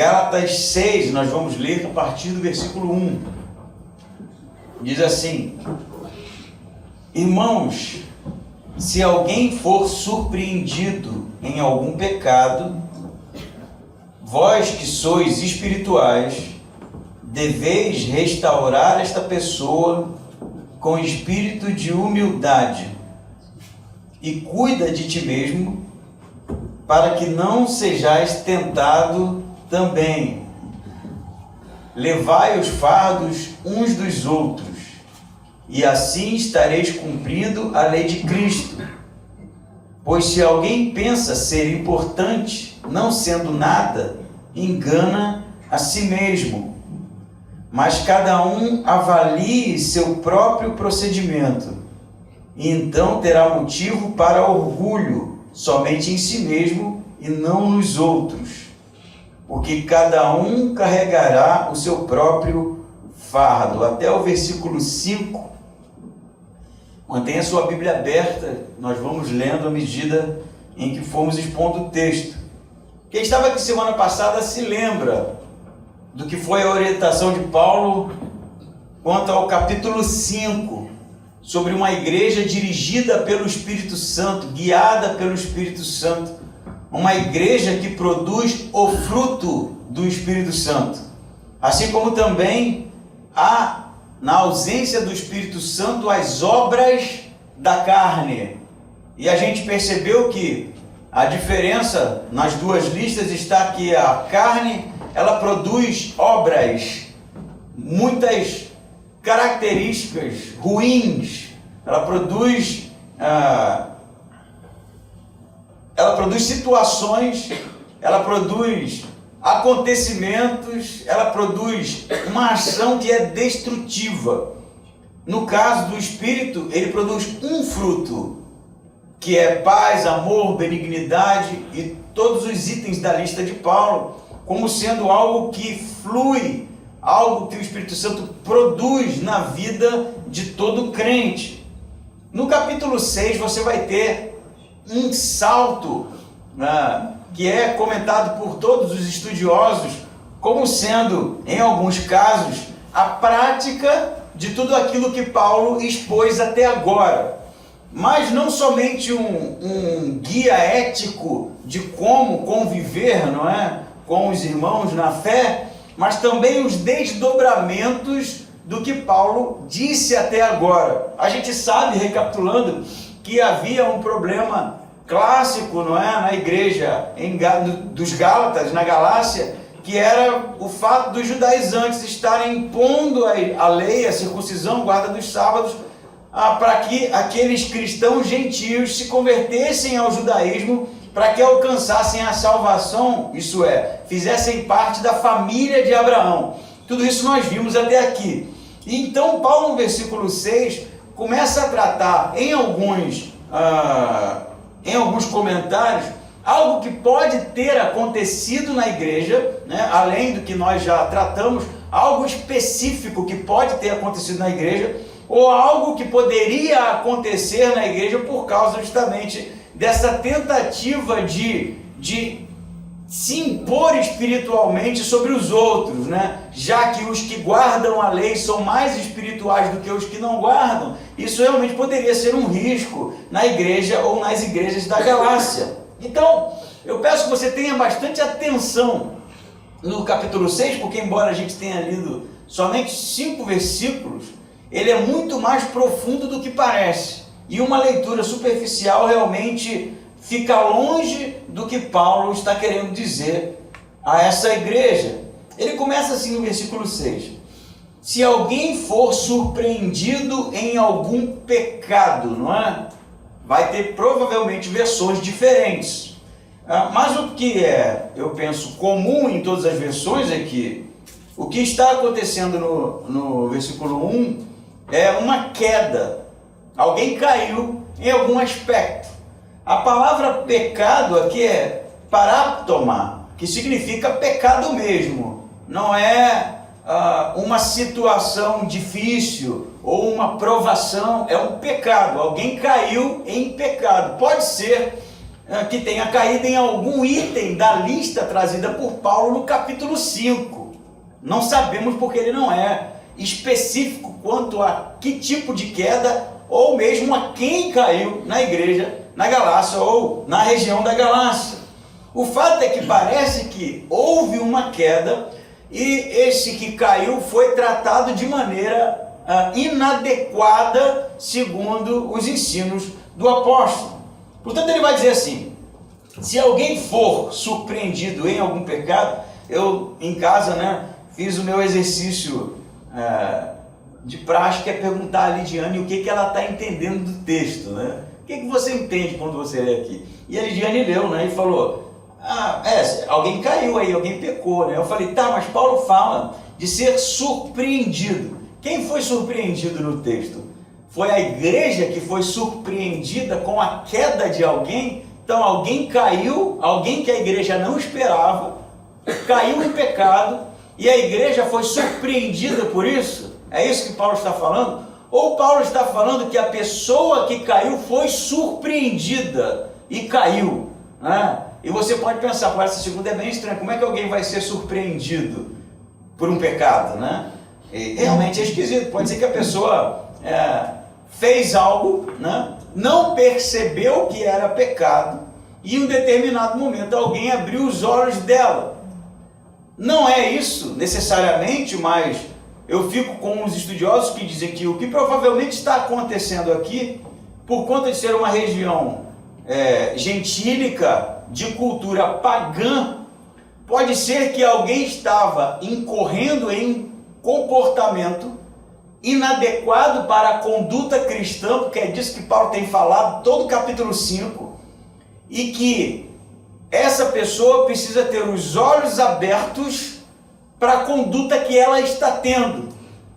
Gálatas 6, nós vamos ler a partir do versículo 1. Diz assim: Irmãos, se alguém for surpreendido em algum pecado, vós que sois espirituais, deveis restaurar esta pessoa com espírito de humildade, e cuida de ti mesmo, para que não sejais tentado também. Levai os fardos uns dos outros, e assim estareis cumprindo a lei de Cristo. Pois se alguém pensa ser importante, não sendo nada, engana a si mesmo. Mas cada um avalie seu próprio procedimento, e então terá motivo para orgulho somente em si mesmo e não nos outros, porque cada um carregará o seu próprio fardo. Até o versículo 5. Mantenha sua Bíblia aberta, nós vamos lendo à medida em que formos expondo o texto. Quem estava aqui semana passada se lembra do que foi a orientação de Paulo quanto ao capítulo 5, sobre uma igreja dirigida pelo Espírito Santo, guiada pelo Espírito Santo, uma igreja que produz o fruto do Espírito Santo, assim como também há, na ausência do Espírito Santo, as obras da carne. E a gente percebeu que a diferença nas duas listas está que a carne, ela produz obras, muitas características ruins, ela produz situações, ela produz acontecimentos, ela produz uma ação que é destrutiva. No caso do Espírito, ele produz um fruto, que é paz, amor, benignidade e todos os itens da lista de Paulo, como sendo algo que flui, algo que o Espírito Santo produz na vida de todo crente. No capítulo 6 você vai ter um salto, que é comentado por todos os estudiosos como sendo, em alguns casos, a prática de tudo aquilo que Paulo expôs até agora. Mas não somente um guia ético de como conviver, não é, com os irmãos na fé, mas também os desdobramentos do que Paulo disse até agora. A gente sabe, recapitulando, que havia um problema clássico, não é, na igreja dos Gálatas, na Galácia, que era o fato dos judaizantes estarem impondo a lei, a circuncisão, guarda dos sábados, para que aqueles cristãos gentios se convertessem ao judaísmo, para que alcançassem a salvação, isso é, fizessem parte da família de Abraão. Tudo isso nós vimos até aqui. E então Paulo, no versículo 6, começa a tratar em alguns comentários algo que pode ter acontecido na igreja, né? Além do que nós já tratamos, algo específico que pode ter acontecido na igreja, ou algo que poderia acontecer na igreja por causa justamente dessa tentativa de se impor espiritualmente sobre os outros, né? Já que os que guardam a lei são mais espirituais do que os que não guardam, isso realmente poderia ser um risco na igreja ou nas igrejas da Galácia. Então, eu peço que você tenha bastante atenção no capítulo 6, porque embora a gente tenha lido somente 5 versículos, ele é muito mais profundo do que parece. E uma leitura superficial realmente fica longe do que Paulo está querendo dizer a essa igreja. Ele começa assim no versículo 6. Se alguém for surpreendido em algum pecado, não é? Vai ter provavelmente versões diferentes. Mas o que é, eu penso, comum em todas as versões é que o que está acontecendo no versículo 1 é uma queda. Alguém caiu em algum aspecto. A palavra pecado aqui é paraptoma, que significa pecado mesmo. Não é uma situação difícil ou uma provação, é um pecado. Alguém caiu em pecado. Pode ser que tenha caído em algum item da lista trazida por Paulo no capítulo 5. Não sabemos porque ele não é específico quanto a que tipo de queda, ou mesmo a quem caiu na igreja na Galácia ou na região da Galácia. O fato é que parece que houve uma queda e esse que caiu foi tratado de maneira inadequada segundo os ensinos do apóstolo. Portanto, ele vai dizer assim: se alguém for surpreendido em algum pecado, eu em casa, fiz o meu exercício de prática, é perguntar a Lidiane o que ela está entendendo do texto, O que você entende quando você lê aqui? E a Lidiane leu, e falou: alguém caiu aí, alguém pecou, Eu falei: tá, mas Paulo fala de ser surpreendido. Quem foi surpreendido no texto? Foi a igreja que foi surpreendida com a queda de alguém? Então alguém caiu, alguém que a igreja não esperava, caiu em pecado, e a igreja foi surpreendida por isso? É isso que Paulo está falando? Ou Paulo está falando que a pessoa que caiu foi surpreendida e caiu? E você pode pensar: essa segunda é bem estranha, como é que alguém vai ser surpreendido por um pecado? E realmente é esquisito. Pode ser que a pessoa fez algo, não percebeu que era pecado, e em um determinado momento alguém abriu os olhos dela. Não é isso necessariamente, mas eu fico com os estudiosos que dizem que o que provavelmente está acontecendo aqui, por conta de ser uma região gentílica, de cultura pagã, pode ser que alguém estava incorrendo em comportamento inadequado para a conduta cristã, porque é disso que Paulo tem falado todo o capítulo 5, e que essa pessoa precisa ter os olhos abertos para a conduta que ela está tendo.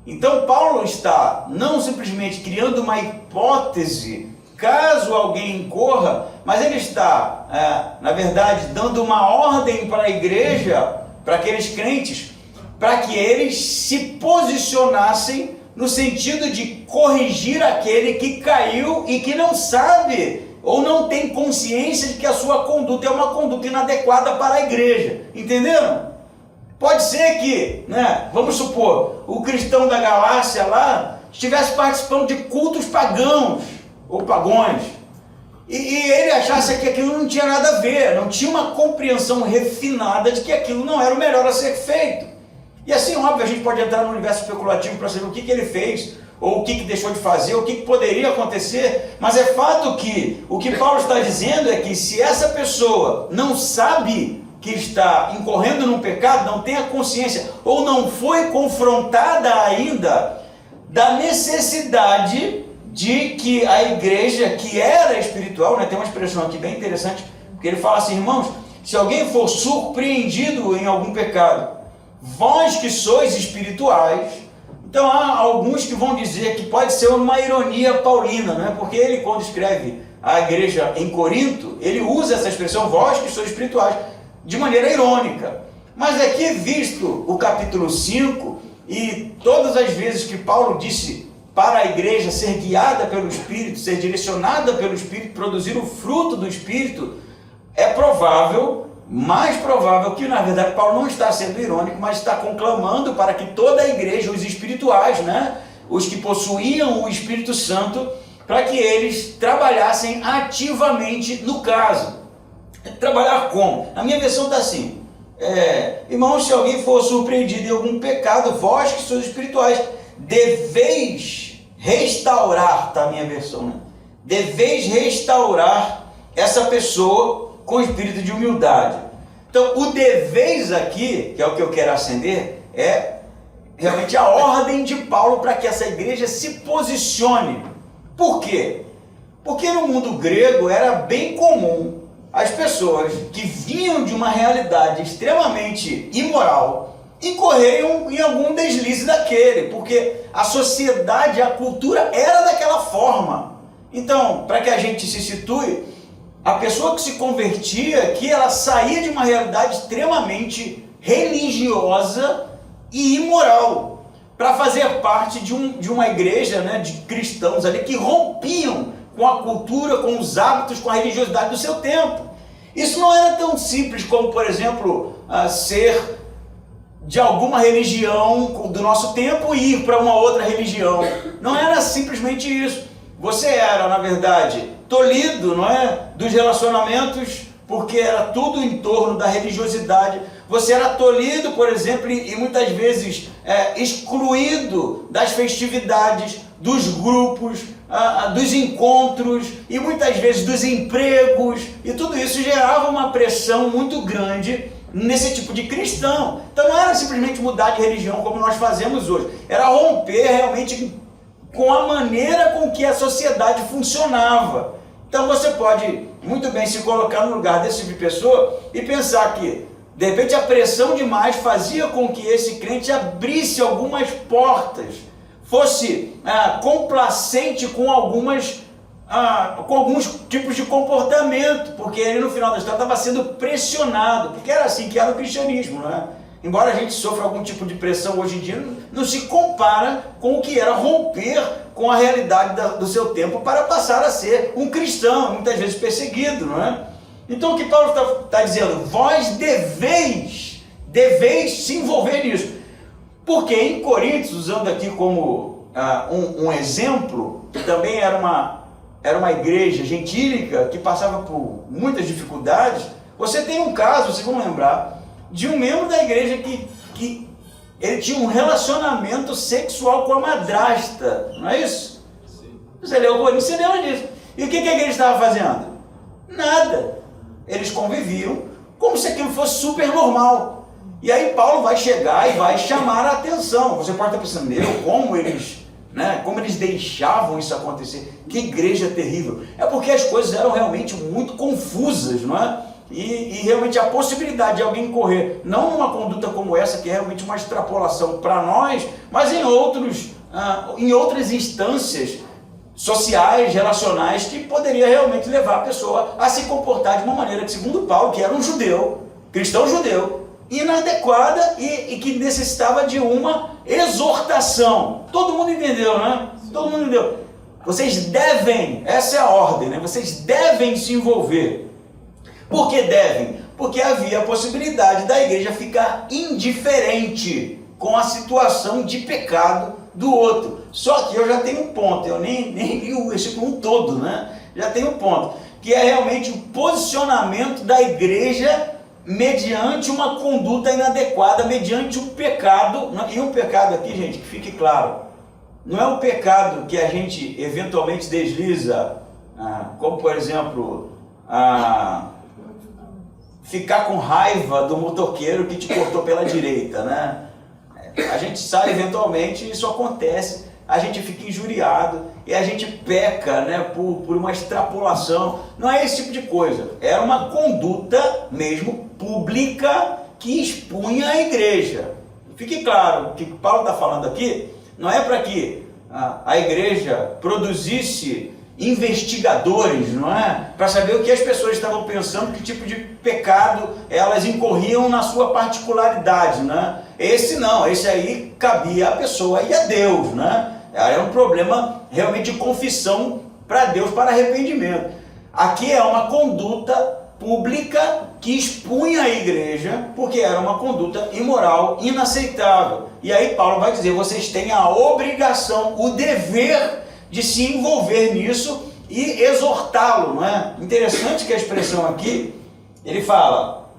Então Paulo está não simplesmente criando uma hipótese caso alguém incorra, mas ele está, na verdade, dando uma ordem para a igreja, para aqueles crentes, para que eles se posicionassem no sentido de corrigir aquele que caiu e que não sabe ou não tem consciência de que a sua conduta é uma conduta inadequada para a igreja. Entenderam? Pode ser que, vamos supor, o cristão da Galácia lá estivesse participando de cultos pagãos ou pagões, e ele achasse que aquilo não tinha nada a ver, não tinha uma compreensão refinada de que aquilo não era o melhor a ser feito. E assim, óbvio, a gente pode entrar no universo especulativo para saber o que ele fez, ou o que deixou de fazer, o que poderia acontecer, mas é fato que o que Paulo está dizendo é que se essa pessoa não sabe que está incorrendo num pecado, não tem a consciência, ou não foi confrontada ainda da necessidade de que a igreja, que era espiritual, tem uma expressão aqui bem interessante, porque ele fala assim: irmãos, se alguém for surpreendido em algum pecado, vós que sois espirituais. Então há alguns que vão dizer que pode ser uma ironia paulina, porque ele, quando escreve a igreja em Corinto, ele usa essa expressão, vós que sois espirituais, de maneira irônica. Mas aqui, visto o capítulo 5, e todas as vezes que Paulo disse para a igreja ser guiada pelo Espírito, ser direcionada pelo Espírito, produzir o fruto do Espírito, é provável, mais provável, que na verdade Paulo não está sendo irônico, mas está conclamando para que toda a igreja, os espirituais, os que possuíam o Espírito Santo, para que eles trabalhassem ativamente no caso. Trabalhar como? Na minha versão está assim: irmãos, se alguém for surpreendido em algum pecado, vós que sois espirituais, deveis restaurar, está a minha versão, deveis restaurar essa pessoa com espírito de humildade. Então, o deveis aqui, que é o que eu quero acender, é realmente a ordem de Paulo para que essa igreja se posicione. Por quê? Porque no mundo grego era bem comum as pessoas que vinham de uma realidade extremamente imoral incorrerem em algum deslize daquele, porque a sociedade, a cultura era daquela forma. Então, para que a gente se situe, a pessoa que se convertia aqui, ela saía de uma realidade extremamente religiosa e imoral, para fazer parte de uma igreja, de cristãos ali que rompiam com a cultura, com os hábitos, com a religiosidade do seu tempo. Isso não era tão simples como, por exemplo, ser de alguma religião do nosso tempo e ir para uma outra religião. Não era simplesmente isso. Você era, na verdade, tolhido, não é, dos relacionamentos, porque era tudo em torno da religiosidade. Você era tolhido, por exemplo, e muitas vezes excluído das festividades, dos grupos, dos encontros e muitas vezes dos empregos. E tudo isso gerava uma pressão muito grande nesse tipo de cristão. Então não era simplesmente mudar de religião como nós fazemos hoje. Era romper realmente com a maneira com que a sociedade funcionava. Então você pode muito bem se colocar no lugar desse tipo de pessoa e pensar que, de repente, a pressão demais fazia com que esse crente abrisse algumas portas, fosse complacente com alguns tipos de comportamento, porque ele, no final da história, estava sendo pressionado, porque era assim que era o cristianismo, não é? Embora a gente sofra algum tipo de pressão hoje em dia, não se compara com o que era romper com a realidade do seu tempo para passar a ser um cristão, muitas vezes perseguido, não é? Então o que Paulo está dizendo? Vós deveis se envolver nisso. Porque em Coríntios, usando aqui como um exemplo, que também era uma igreja gentílica que passava por muitas dificuldades, você tem um caso, vocês vão lembrar, de um membro da igreja que ele tinha um relacionamento sexual com a madrasta, não é isso? Sim. Você leu o Coríntios, você lembra disso. E o que a igreja estava fazendo? Nada. Eles conviviam como se aquilo fosse super normal. E aí Paulo vai chegar e vai chamar a atenção. Você pode estar pensando, como eles deixavam isso acontecer. Que igreja terrível. É porque as coisas eram realmente muito confusas, não é? E realmente a possibilidade de alguém correr, não numa conduta como essa, que é realmente uma extrapolação para nós, mas em outras instâncias sociais, relacionais, que poderia realmente levar a pessoa a se comportar de uma maneira que, segundo Paulo, que era um judeu, cristão judeu, inadequada e que necessitava de uma exortação. Todo mundo entendeu, né? Todo mundo entendeu. Vocês devem, essa é a ordem, né? Vocês devem se envolver. Por que devem? Porque havia a possibilidade da igreja ficar indiferente com a situação de pecado do outro. Só que eu já tenho um ponto, eu nem li o versículo todo, né? Já tenho um ponto, que é realmente o posicionamento da igreja mediante uma conduta inadequada, mediante um pecado. E um pecado aqui, gente, que fique claro, não é um pecado que a gente eventualmente desliza, como por exemplo, ficar com raiva do motoqueiro que te cortou pela direita, né? A gente sabe, eventualmente, isso acontece, a gente fica injuriado e a gente peca, né, por uma extrapolação. Não é esse tipo de coisa, era uma conduta mesmo pública que expunha a igreja. Fique claro, o que Paulo está falando aqui não é para que a igreja produzisse investigadores, não é? Para saber o que as pessoas estavam pensando, que tipo de pecado elas incorriam na sua particularidade, né? Esse não, esse aí cabia à pessoa e a Deus, né? Era um problema realmente de confissão para Deus, para arrependimento. Aqui é uma conduta pública que expunha a igreja, porque era uma conduta imoral, inaceitável. E aí Paulo vai dizer, vocês têm a obrigação, o dever de se envolver nisso e exortá-lo, não é? Interessante que a expressão aqui, ele fala,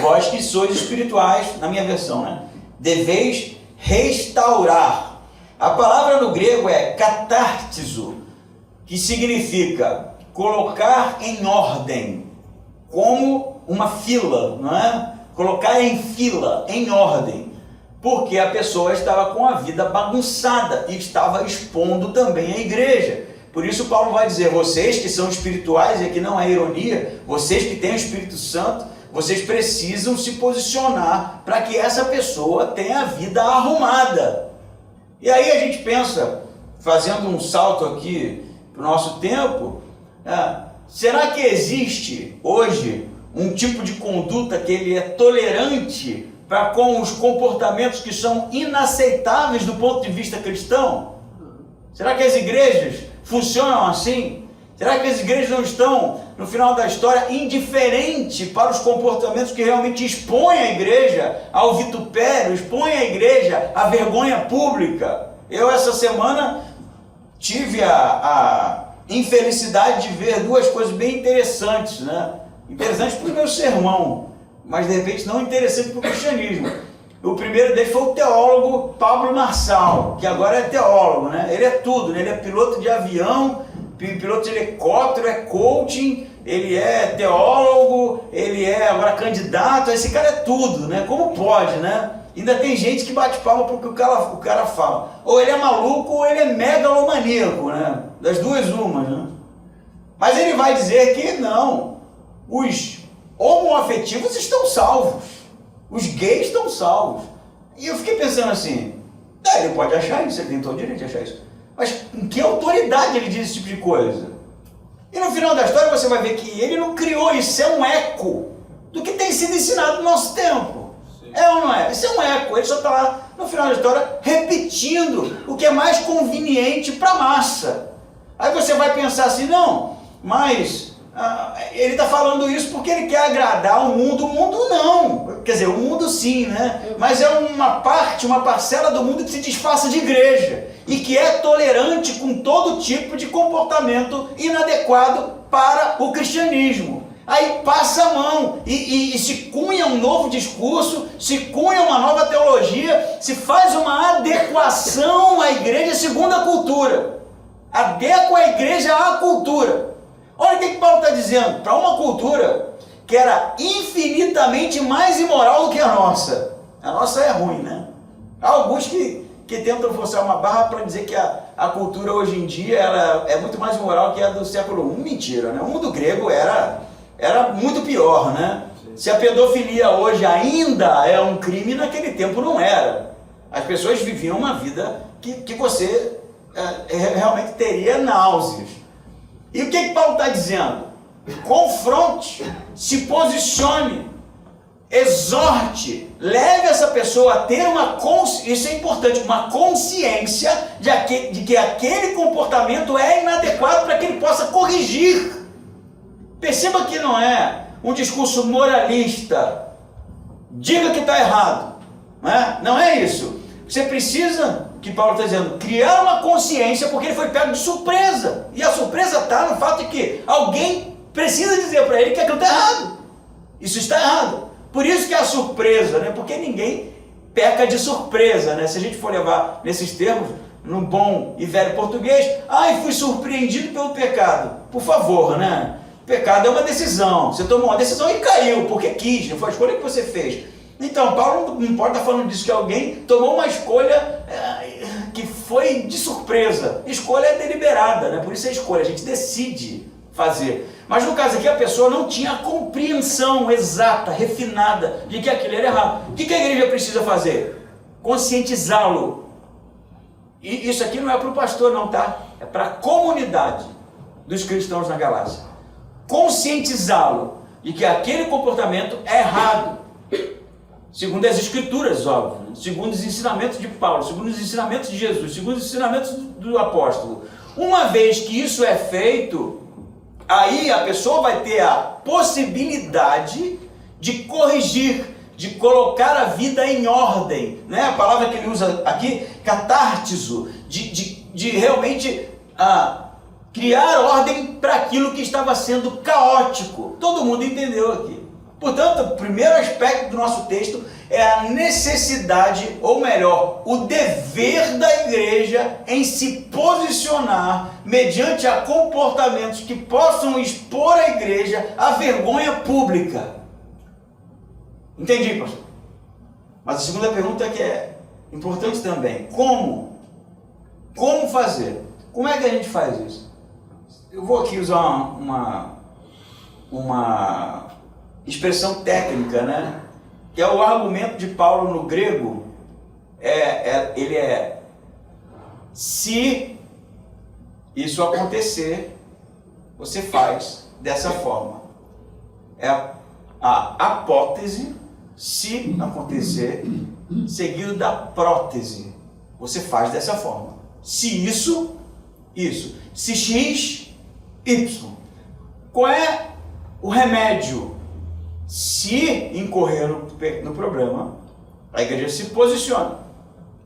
vós que sois espirituais, na minha versão, né? Deveis restaurar. A palavra no grego é catartizo, que significa colocar em ordem, como uma fila, não é? Colocar em fila, em ordem. Porque a pessoa estava com a vida bagunçada e estava expondo também a igreja. Por isso Paulo vai dizer, vocês que são espirituais, e aqui não é ironia, vocês que têm o Espírito Santo, vocês precisam se posicionar para que essa pessoa tenha a vida arrumada. E aí a gente pensa, fazendo um salto aqui para o nosso tempo, será que existe hoje um tipo de conduta que ele é tolerante para com os comportamentos que são inaceitáveis do ponto de vista cristão? Será que as igrejas funcionam assim? Será que as igrejas não estão, no final da história, indiferentes para os comportamentos que realmente expõem a igreja ao vitupério, expõem a igreja à vergonha pública? Eu, essa semana, tive a infelicidade de ver duas coisas bem interessantes, né? Interessantes para o meu sermão, mas de repente não interessante para o cristianismo. O primeiro deles foi o teólogo Pablo Marçal, que agora é teólogo, né? Ele é tudo, né? Ele é piloto de avião, piloto de helicóptero, é coaching, ele é teólogo, ele é agora candidato, esse cara é tudo, né? Como pode, né? Ainda tem gente que bate palma porque o cara fala. Ou ele é maluco ou ele é megalomaníaco, né? Das duas umas, né? Mas ele vai dizer que não, os homoafetivos estão salvos, os gays estão salvos. E eu fiquei pensando assim, ele pode achar isso, ele tem todo o direito de achar isso. Mas em que autoridade ele diz esse tipo de coisa? E no final da história você vai ver que ele não criou isso, é um eco do que tem sido ensinado no nosso tempo. Sim. É ou não é? Isso é um eco, ele só está lá no final da história repetindo o que é mais conveniente para a massa. Aí você vai pensar assim, não, mas ele está falando isso porque ele quer agradar o mundo não. Quer dizer, o mundo sim, né? Mas é uma parcela do mundo que se disfarça de igreja e que é tolerante com todo tipo de comportamento inadequado para o cristianismo. Aí passa a mão e se cunha um novo discurso, se cunha uma nova teologia, se faz uma adequação à igreja segundo a cultura. Adequa a igreja à cultura. Olha o que Paulo está dizendo, para uma cultura que era infinitamente mais imoral do que a nossa. A nossa é ruim, né? Há alguns que tentam forçar uma barra para dizer que a cultura hoje em dia ela é muito mais imoral que a do século I. Mentira, né? O mundo grego era muito pior, né? Se a pedofilia hoje ainda é um crime, naquele tempo não era. As pessoas viviam uma vida que você realmente teria náuseas. E o que Paulo está dizendo? Confronte, se posicione, exorte, leve essa pessoa a ter isso é importante, uma consciência de que aquele comportamento é inadequado para que ele possa corrigir. Perceba que não é um discurso moralista, diga que está errado, não é isso. Você precisa, que Paulo está dizendo, criar uma consciência, porque ele foi pego de surpresa. E a surpresa está no fato de que alguém precisa dizer para ele que aquilo está errado. Isso está errado. Por isso que é a surpresa, né? Porque ninguém peca de surpresa, né? Se a gente for levar nesses termos, no bom e velho português, fui surpreendido pelo pecado. Por favor, né? Pecado é uma decisão. Você tomou uma decisão e caiu, porque quis, não foi a escolha que você fez. Então, Paulo não pode estar falando disso, que alguém tomou uma escolha que foi de surpresa. Escolha é deliberada, né? Por isso é escolha, a gente decide fazer. Mas no caso aqui, a pessoa não tinha a compreensão exata, refinada, de que aquilo era errado. O que a igreja precisa fazer? Conscientizá-lo. E isso aqui não é para o pastor não, tá? É para a comunidade dos cristãos na Galácia. Conscientizá-lo de que aquele comportamento é errado. Segundo as escrituras, óbvio, segundo os ensinamentos de Paulo, segundo os ensinamentos de Jesus, segundo os ensinamentos do apóstolo. Uma vez que isso é feito, aí a pessoa vai ter a possibilidade de corrigir, de colocar a vida em ordem, né? A palavra que ele usa aqui, catártizo, de realmente criar ordem para aquilo que estava sendo caótico. Todo mundo entendeu aqui. Portanto, o primeiro aspecto do nosso texto é a necessidade, ou melhor, o dever da igreja em se posicionar mediante a comportamentos que possam expor a igreja à vergonha pública. Entendi, pastor? Mas a segunda pergunta que é importante também. Como? Como fazer? Como é que a gente faz isso? Eu vou aqui usar uma expressão técnica, né? Que é o argumento de Paulo no grego. Ele é: se isso acontecer, você faz dessa forma. É a apótese, se acontecer, seguido da prótese. Você faz dessa forma. Se isso. Se X, Y. Qual é o remédio? Se incorrer no problema, a igreja se posiciona,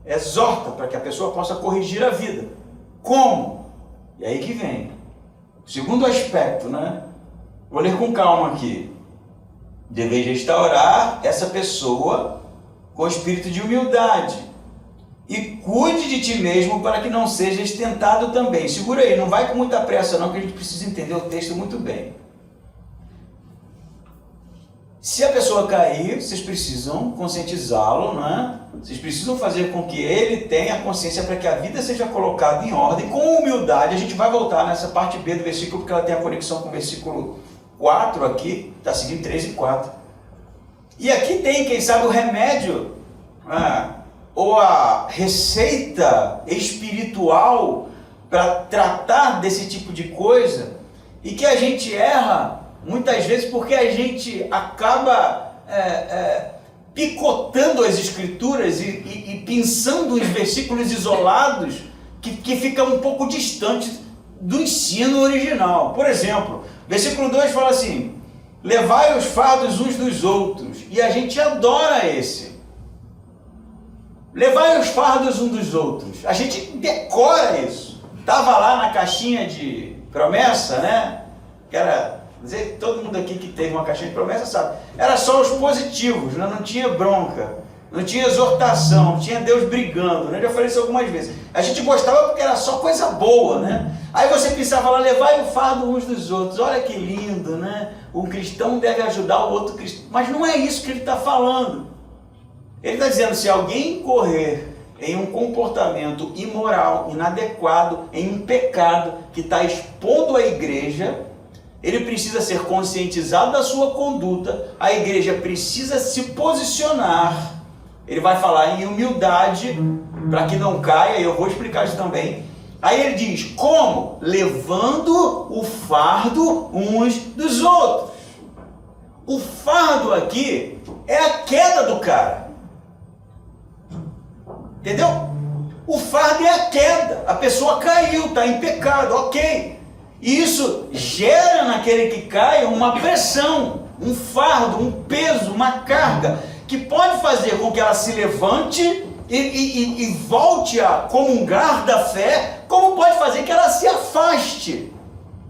exorta para que a pessoa possa corrigir a vida. Como? E aí que vem o segundo aspecto, né? Vou ler com calma aqui. Deveis restaurar essa pessoa com espírito de humildade e cuide de ti mesmo para que não sejas tentado também. Segura aí, não vai com muita pressa não, que a gente precisa entender o texto muito bem. Se a pessoa cair, vocês precisam conscientizá-lo, né? Vocês precisam fazer com que ele tenha consciência para que a vida seja colocada em ordem, com humildade. A gente vai voltar nessa parte B do versículo, porque ela tem a conexão com o versículo 4 aqui, está seguindo 3 e 4. E aqui tem, quem sabe, o remédio, ou a receita espiritual para tratar desse tipo de coisa, e que a gente erra muitas vezes porque a gente acaba picotando as escrituras e pensando em versículos isolados que ficam um pouco distantes do ensino original. Por exemplo, versículo 2 fala assim: levai os fardos uns dos outros, e a gente adora esse. Levai os fardos uns dos outros, a gente decora isso. Estava lá na caixinha de promessa, né? Que era... dizer, todo mundo aqui que teve uma caixinha de promessa sabe, era só os positivos, né? Não tinha bronca, não tinha exortação, não tinha Deus brigando, né? Já falei isso algumas vezes. A gente gostava porque era só coisa boa, né? Aí você pensava lá, levai o fardo uns dos outros, olha que lindo, né? Um cristão deve ajudar o outro cristão, mas não é isso que ele está falando. Ele está dizendo, se alguém incorrer em um comportamento imoral, inadequado, em um pecado que está expondo a igreja, ele precisa ser conscientizado da sua conduta, a igreja precisa se posicionar. Ele vai falar em humildade para que não caia, e eu vou explicar isso também. Aí ele diz, como? Levando o fardo uns dos outros. O fardo aqui é a queda do cara. Entendeu? O fardo é a queda. A pessoa caiu, está em pecado, ok. E isso gera naquele que cai uma pressão, um fardo, um peso, uma carga, que pode fazer com que ela se levante e volte a comungar da fé, como pode fazer que ela se afaste.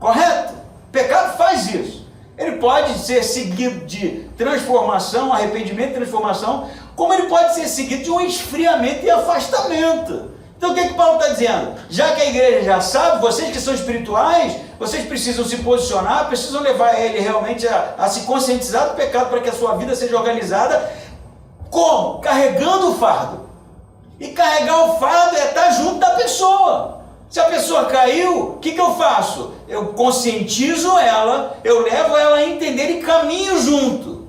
Correto? O pecado faz isso. Ele pode ser seguido de transformação, arrependimento e transformação, como ele pode ser seguido de um esfriamento e afastamento. Então o que Paulo está dizendo? Já que a igreja já sabe, vocês que são espirituais, vocês precisam se posicionar, precisam levar ele realmente a se conscientizar do pecado para que a sua vida seja organizada. Como? Carregando o fardo. E carregar o fardo é estar junto da pessoa. Se a pessoa caiu, o que eu faço? Eu conscientizo ela, eu levo ela a entender e caminho junto.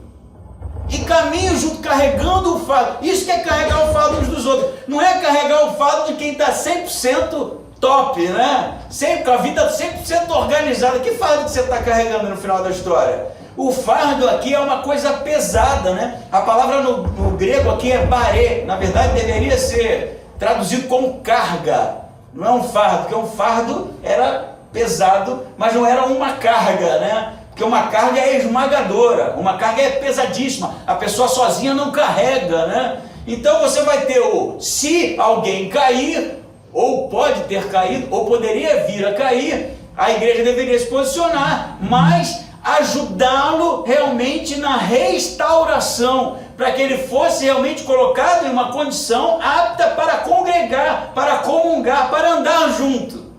E caminho junto, carregando o fardo. Isso que é carregar o fardo uns dos outros. Não é carregar o fardo de quem está 100% top, né? Sempre, com a vida 100% organizada. Que fardo que você está carregando no final da história? O fardo aqui é uma coisa pesada, né? A palavra no grego aqui é baré. Na verdade deveria ser traduzido como carga. Não é um fardo, porque um fardo era pesado, mas não era uma carga, né? Porque uma carga é esmagadora, uma carga é pesadíssima, a pessoa sozinha não carrega, né? Então você vai ter se alguém cair, ou pode ter caído, ou poderia vir a cair, a igreja deveria se posicionar, mas ajudá-lo realmente na restauração, para que ele fosse realmente colocado em uma condição apta para congregar, para comungar, para andar junto.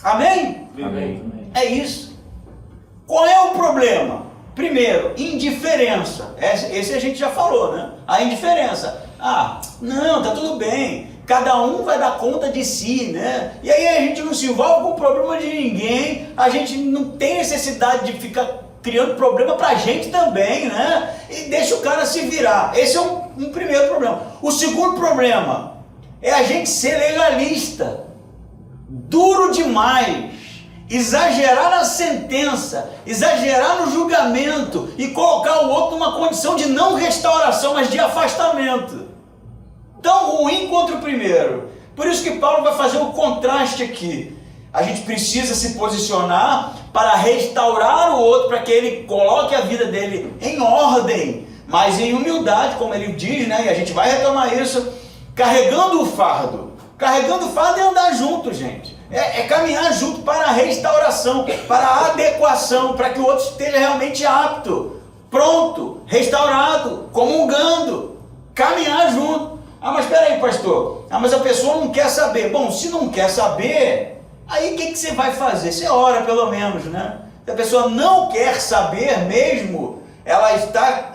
Amém? Amém. É isso. Qual é o problema? Primeiro, indiferença. Esse a gente já falou, né? A indiferença. Não, tá tudo bem. Cada um vai dar conta de si, né? E aí a gente não se envolve com o problema de ninguém. A gente não tem necessidade de ficar criando problema pra gente também, né? E deixa o cara se virar. Esse é um primeiro problema. O segundo problema é a gente ser legalista. Duro demais. Exagerar na sentença, exagerar no julgamento e colocar o outro numa condição de não restauração, mas de afastamento. Tão ruim quanto o primeiro. Por isso que Paulo vai fazer o contraste aqui. A gente precisa se posicionar para restaurar o outro, para que ele coloque a vida dele em ordem, mas em humildade, como ele diz, né? E a gente vai retomar isso, carregando o fardo. Carregando o fardo é andar junto, gente. É caminhar junto para a restauração, para a adequação, para que o outro esteja realmente apto, pronto, restaurado, comungando, caminhar junto. Ah, mas espera aí, pastor. Ah, mas a pessoa não quer saber. Bom, se não quer saber, aí o que você vai fazer? Você ora pelo menos, né? Se a pessoa não quer saber mesmo, ela está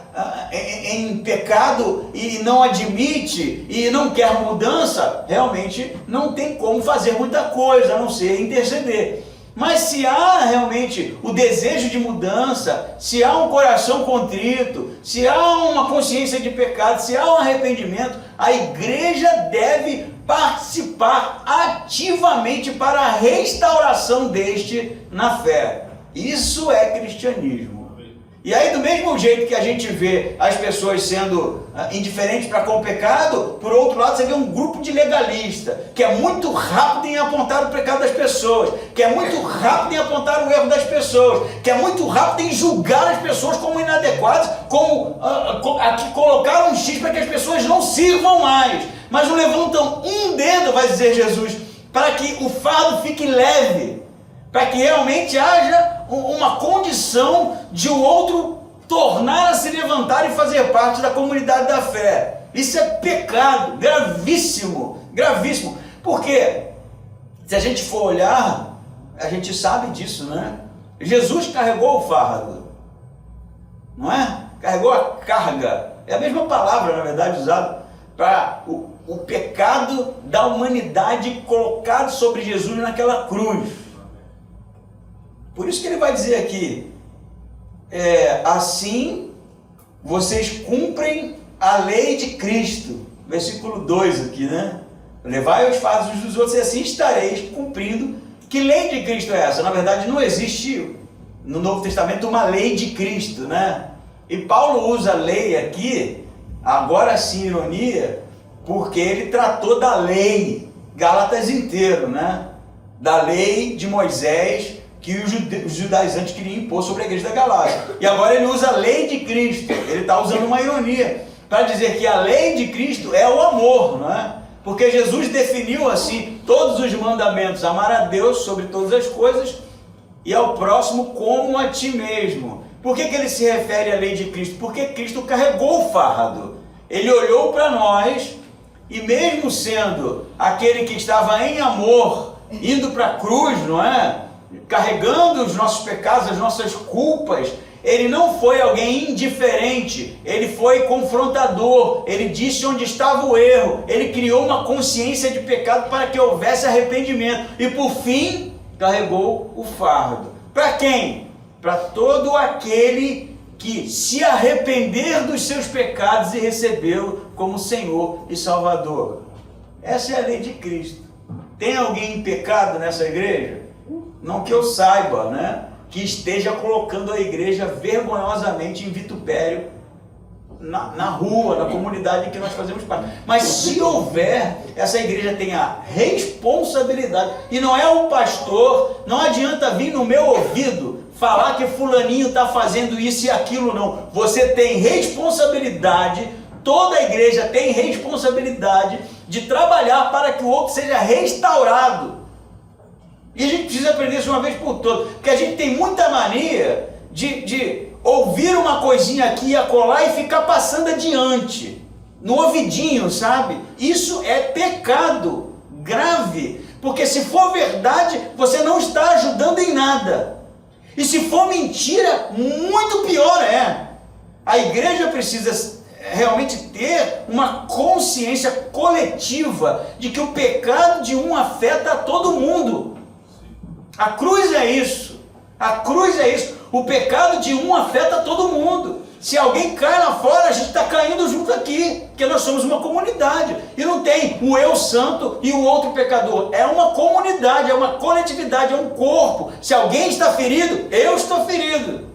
em pecado e não admite e não quer mudança, realmente não tem como fazer muita coisa, a não ser interceder. Mas se há realmente o desejo de mudança, se há um coração contrito, se há uma consciência de pecado, se há um arrependimento, a igreja deve participar ativamente para a restauração deste na fé. Isso é cristianismo. E aí, do mesmo jeito que a gente vê as pessoas sendo indiferentes para com o pecado, por outro lado, você vê um grupo de legalistas, que é muito rápido em apontar o pecado das pessoas, que é muito rápido em apontar o erro das pessoas, que é muito rápido em julgar as pessoas como inadequadas, como aqui colocaram um X para que as pessoas não sirvam mais, mas não levantam um dedo, vai dizer Jesus, para que o fardo fique leve, para que realmente haja uma condição de o outro tornar a se levantar e fazer parte da comunidade da fé. Isso é pecado gravíssimo, gravíssimo. Porque se a gente for olhar, a gente sabe disso, né? Jesus carregou o fardo, não é? Carregou a carga. É a mesma palavra, na verdade, usada para o pecado da humanidade colocado sobre Jesus naquela cruz. Por isso que ele vai dizer aqui, assim vocês cumprem a lei de Cristo, versículo 2 aqui, né? Levai os fardos uns dos outros e assim estareis cumprindo. Que lei de Cristo é essa? Na verdade não existe no Novo Testamento uma lei de Cristo, né? E Paulo usa lei aqui, agora sim ironia, porque ele tratou da lei, Gálatas inteiro, né? Da lei de Moisés, que os judaizantes queriam impor sobre a igreja da Galácia. E agora ele usa a lei de Cristo. Ele está usando uma ironia para dizer que a lei de Cristo é o amor, não é? Porque Jesus definiu assim todos os mandamentos: amar a Deus sobre todas as coisas e ao próximo como a ti mesmo. Por que ele se refere à lei de Cristo? Porque Cristo carregou o fardo. Ele olhou para nós e, mesmo sendo aquele que estava em amor, indo para a cruz, não é? Carregando os nossos pecados, as nossas culpas, ele não foi alguém indiferente, ele foi confrontador, ele disse onde estava o erro, ele criou uma consciência de pecado para que houvesse arrependimento e por fim carregou o fardo. Para quem? Para todo aquele que se arrepender dos seus pecados e recebê-lo como Senhor e Salvador. Essa é a lei de Cristo. Tem alguém em pecado nessa igreja? Não que eu saiba, né? Que esteja colocando a igreja vergonhosamente em vitupério na rua, na comunidade em que nós fazemos parte. Mas se houver, essa igreja tem a responsabilidade. E não é o pastor, não adianta vir no meu ouvido falar que fulaninho está fazendo isso e aquilo, não. Você tem responsabilidade, toda a igreja tem responsabilidade de trabalhar para que o outro seja restaurado. E a gente precisa aprender isso uma vez por todas, porque a gente tem muita mania de ouvir uma coisinha aqui e acolá e ficar passando adiante, no ouvidinho, sabe? Isso é pecado grave, porque se for verdade, você não está ajudando em nada. E se for mentira, muito pior é. A igreja precisa realmente ter uma consciência coletiva de que o pecado de um afeta a todo mundo. A cruz é isso. A cruz é isso. O pecado de um afeta todo mundo. Se alguém cai lá fora, a gente está caindo junto aqui, porque nós somos uma comunidade. E não tem o eu santo e o outro pecador. É uma comunidade, é uma coletividade, é um corpo. Se alguém está ferido, eu estou ferido.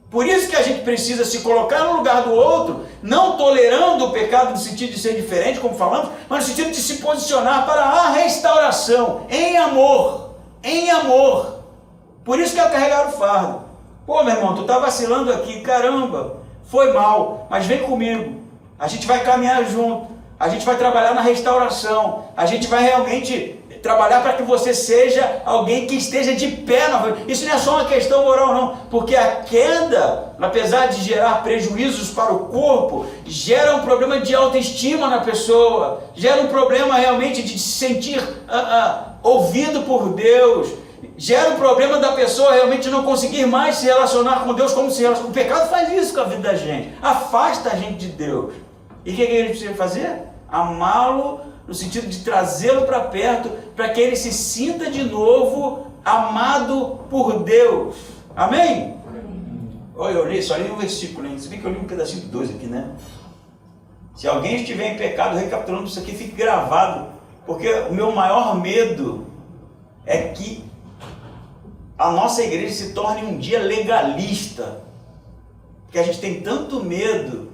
Por isso que a gente precisa se colocar no lugar do outro, não tolerando o pecado no sentido de ser diferente, como falamos, mas no sentido de se posicionar para a restauração, em amor. em amor. Por isso que é carregar o fardo. Pô, meu irmão, tu tá vacilando aqui, caramba, foi mal, mas vem comigo. A gente vai caminhar junto, a gente vai trabalhar na restauração, a gente vai realmente trabalhar para que você seja alguém que esteja de pé. Isso não é só uma questão moral não, porque a queda, apesar de gerar prejuízos para o corpo, gera um problema de autoestima na pessoa, gera um problema realmente de se sentir ouvido por Deus, gera um problema da pessoa realmente não conseguir mais se relacionar com Deus como se relaciona. O pecado faz isso com a vida da gente, afasta a gente de Deus. E o que ele precisa fazer? Amá-lo, no sentido de trazê-lo para perto, para que ele se sinta de novo amado por Deus. Amém? Olha, eu li, só li um versículo, hein? Você vê que eu li um pedacinho de 2 aqui, né? Se alguém estiver em pecado, recapitulando isso aqui, fique gravado, porque o meu maior medo é que a nossa igreja se torne um dia legalista, porque a gente tem tanto medo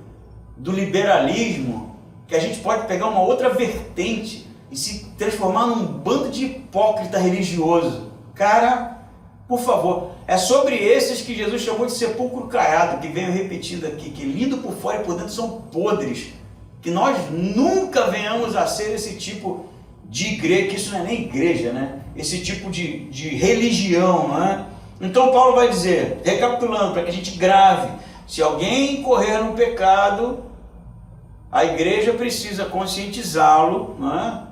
do liberalismo, que a gente pode pegar uma outra vertente e se transformar num bando de hipócrita religioso. Cara, por favor, é sobre esses que Jesus chamou de sepulcro caiado, que venho repetindo aqui, que lindo por fora e por dentro são podres, que nós nunca venhamos a ser esse tipo de igreja, que isso não é nem igreja, né? Esse tipo de religião, não é? Então Paulo vai dizer, recapitulando, para que a gente grave, se alguém incorrer no pecado, a igreja precisa conscientizá-lo, né?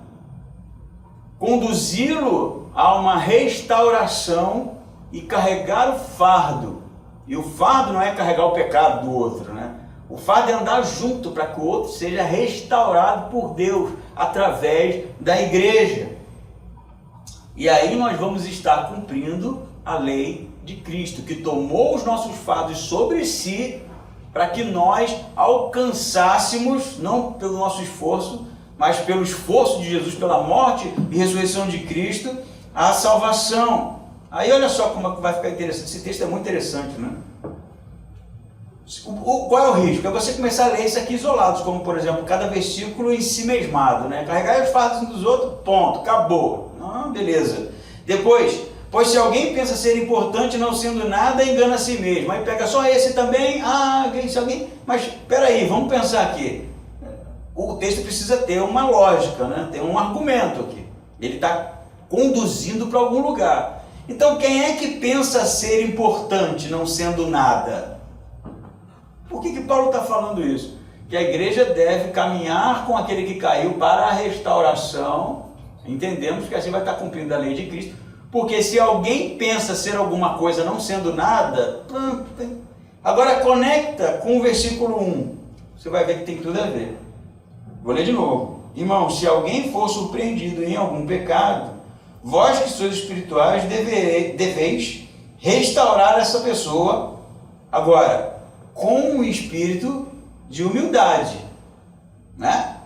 Conduzi-lo a uma restauração e carregar o fardo. E o fardo não é carregar o pecado do outro, né? O fardo é andar junto para que o outro seja restaurado por Deus através da igreja. E aí nós vamos estar cumprindo a lei de Cristo, que tomou os nossos fardos sobre si, para que nós alcançássemos, não pelo nosso esforço, mas pelo esforço de Jesus, pela morte e ressurreição de Cristo, a salvação. Aí olha só como vai ficar interessante, esse texto é muito interessante, né? Qual é o risco? É você começar a ler isso aqui isolados, como por exemplo, cada versículo em si mesmado, né? Carregar os fardos uns dos outros, ponto, acabou. Ah, beleza. Depois, pois se alguém pensa ser importante não sendo nada, engana a si mesmo. Aí pega só esse também, se alguém... Mas peraí, vamos pensar aqui. O texto precisa ter uma lógica, né? Tem um argumento aqui. Ele está conduzindo para algum lugar. Então quem é que pensa ser importante não sendo nada? Por que Paulo está falando isso? Que a igreja deve caminhar com aquele que caiu para a restauração. Entendemos que assim vai estar cumprindo a lei de Cristo. Porque se alguém pensa ser alguma coisa não sendo nada... Agora conecta com o versículo 1. Você vai ver que tem tudo a ver. Vou ler de novo. Irmão, se alguém for surpreendido em algum pecado, vós que sois espirituais deveis restaurar essa pessoa, agora, com um espírito de humildade. Né?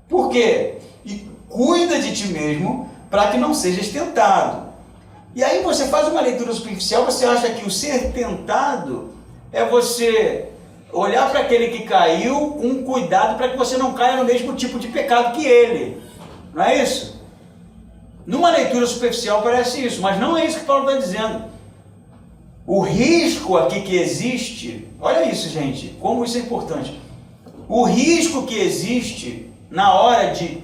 Por quê? E cuida de ti mesmo para que não sejas tentado. E aí você faz uma leitura superficial, você acha que o ser tentado é você olhar para aquele que caiu com cuidado para que você não caia no mesmo tipo de pecado que ele. Não é isso? Numa leitura superficial parece isso, mas não é isso que Paulo está dizendo. O risco aqui que existe, olha isso, gente, como isso é importante. O risco que existe na hora de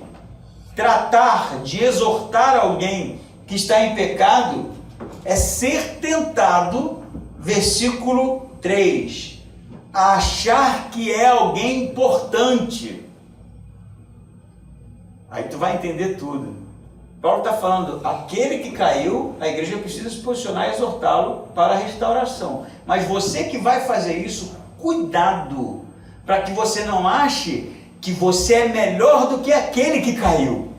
tratar, de exortar alguém que está em pecado, é ser tentado, versículo 3, a achar que é alguém importante. Aí tu vai entender tudo. Paulo está falando, aquele que caiu, a igreja precisa se posicionar e exortá-lo para a restauração. Mas você que vai fazer isso, cuidado, para que você não ache que você é melhor do que aquele que caiu.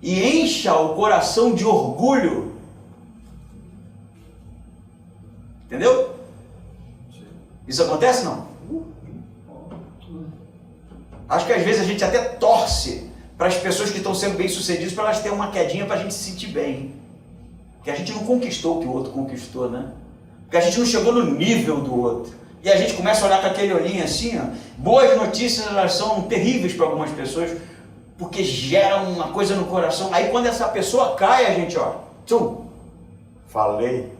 E encha o coração de orgulho. Entendeu? Isso acontece, não? Acho que às vezes a gente até torce para as pessoas que estão sendo bem-sucedidas, para elas terem uma quedinha para a gente se sentir bem. Porque a gente não conquistou o que o outro conquistou, né? Porque a gente não chegou no nível do outro. E a gente começa a olhar com aquele olhinho assim, ó. Boas notícias, elas são terríveis para algumas pessoas, porque geram uma coisa no coração. Aí quando essa pessoa cai, a gente, ó, falei,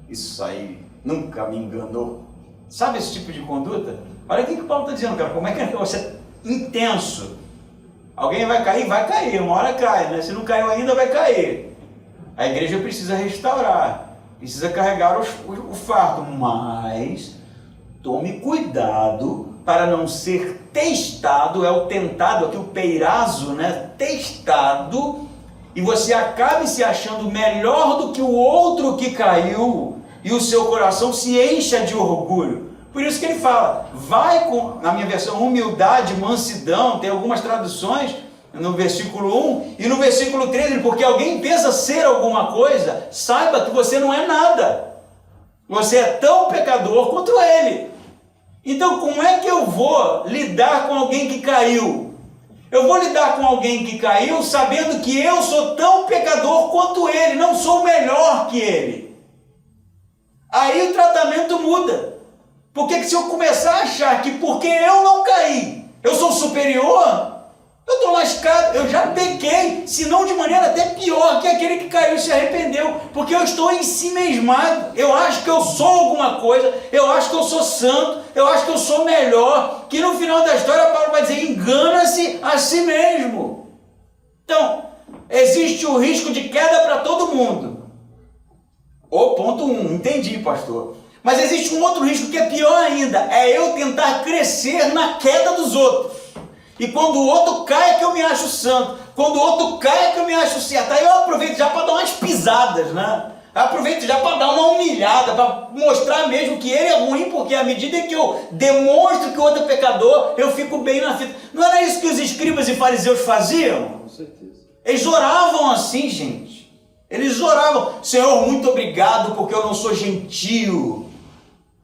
isso aí nunca me enganou. Sabe esse tipo de conduta? Olha o que o Paulo está dizendo, cara, como é que você é intenso. Alguém vai cair? Vai cair, uma hora cai, né? Se não caiu ainda, vai cair. A igreja precisa restaurar, precisa carregar o fardo, mas tome cuidado para não ser testado, é o tentado, aqui o peirazo, né? Testado, e você acabe se achando melhor do que o outro que caiu, e o seu coração se encha de orgulho. Por isso que ele fala, vai com, na minha versão, humildade, mansidão, tem algumas traduções, no versículo 1 e no versículo 13, porque alguém pensa ser alguma coisa, saiba que você não é nada. Você é tão pecador quanto ele. Então, como é que eu vou lidar com alguém que caiu? Eu vou lidar com alguém que caiu sabendo que eu sou tão pecador quanto ele, não sou melhor que ele. Aí o tratamento muda. Porque se eu começar a achar que porque eu não caí, eu sou superior, eu estou lascado, eu já pequei, se não de maneira até pior que aquele que caiu e se arrependeu, porque eu estou em si mesmado, eu acho que eu sou alguma coisa, eu acho que eu sou santo, eu acho que eu sou melhor, que no final da história Paulo vai dizer, engana-se a si mesmo. Então, existe o risco de queda para todo mundo. O ponto 1, entendi, pastor. Mas existe um outro risco que é pior ainda, é eu tentar crescer na queda dos outros. E quando o outro cai é que eu me acho santo, quando o outro cai é que eu me acho certo. Aí eu aproveito já para dar umas pisadas, né? Eu aproveito já para dar uma humilhada, para mostrar mesmo que ele é ruim, porque à medida que eu demonstro que o outro é pecador, eu fico bem na fita. Não era isso que os escribas e fariseus faziam? Com certeza. Eles oravam assim, gente. Eles oravam, Senhor, muito obrigado porque eu não sou gentio.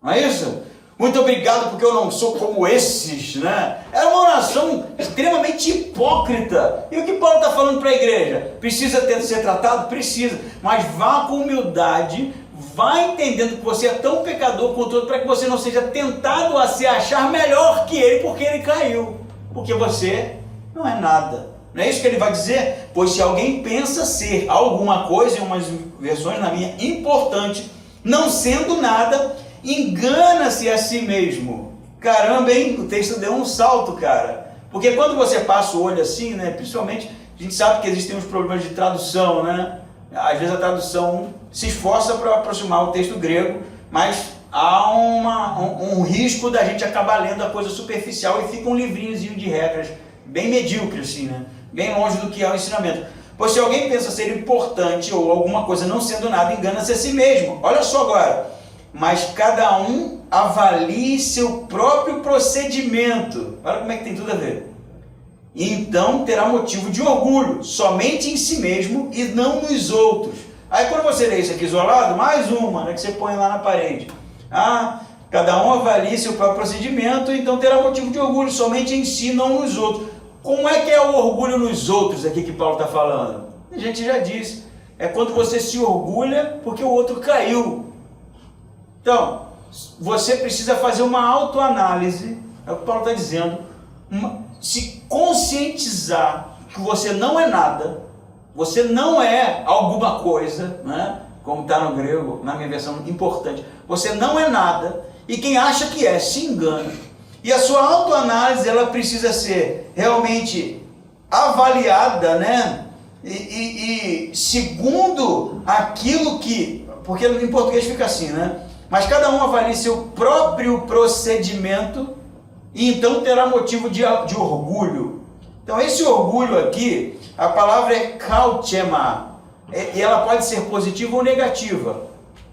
Não é isso? Muito obrigado porque eu não sou como esses, né? Era uma oração extremamente hipócrita. E o que Paulo está falando para a igreja? Precisa ser tratado? Precisa. Mas vá com humildade, vá entendendo que você é tão pecador quanto outro, para que você não seja tentado a se achar melhor que ele porque ele caiu. Porque você não é nada. Não é isso que ele vai dizer? Pois se alguém pensa ser alguma coisa, em umas versões na minha, importante, não sendo nada, engana-se a si mesmo. Caramba, hein? O texto deu um salto, cara. Porque quando você passa o olho assim, né? Principalmente, a gente sabe que existem uns problemas de tradução, né? Às vezes a tradução se esforça para aproximar o texto grego, mas há um risco da gente acabar lendo a coisa superficial e fica um livrinhozinho de regras bem medíocre, assim, né? Bem longe do que é o ensinamento. Pois se alguém pensa ser importante ou alguma coisa não sendo nada, engana-se a si mesmo. Olha só agora. Mas cada um avalie seu próprio procedimento. Olha como é que tem tudo a ver. E então terá motivo de orgulho, somente em si mesmo e não nos outros. Aí quando você lê isso aqui isolado, mais uma, né, que você põe lá na parede. Cada um avalie seu próprio procedimento, então terá motivo de orgulho, somente em si, não nos outros. Como é que é o orgulho nos outros aqui que Paulo está falando? A gente já disse. É quando você se orgulha porque o outro caiu. Então, você precisa fazer uma autoanálise, é o que Paulo está dizendo, se conscientizar que você não é nada, você não é alguma coisa, né? Como está no grego, na minha versão importante, você não é nada, e quem acha que é, se engana. E a sua autoanálise, ela precisa ser realmente avaliada, né? E segundo aquilo que, porque em português fica assim, né? Mas cada um avalie seu próprio procedimento e então terá motivo de orgulho. Então esse orgulho aqui, a palavra é kautema, e ela pode ser positiva ou negativa.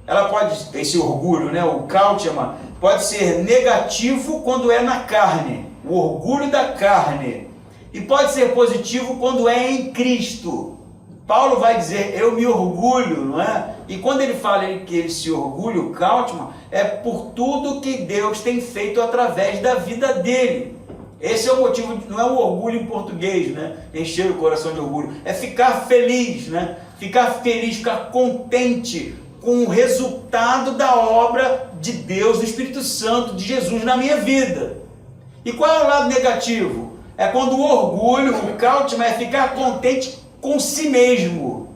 Ela pode, esse orgulho, né, o kautema, pode ser negativo quando é na carne, o orgulho da carne. E pode ser positivo quando é em Cristo. Paulo vai dizer, eu me orgulho, não é? E quando ele fala que ele se orgulha, o kautema, é por tudo que Deus tem feito através da vida dele. Esse é o motivo, não é o orgulho em português, né? Encher o coração de orgulho. É ficar feliz, né? Ficar feliz, ficar contente com o resultado da obra de Deus, do Espírito Santo, de Jesus na minha vida. E qual é o lado negativo? É quando o orgulho, o kautema, é ficar contente com si mesmo.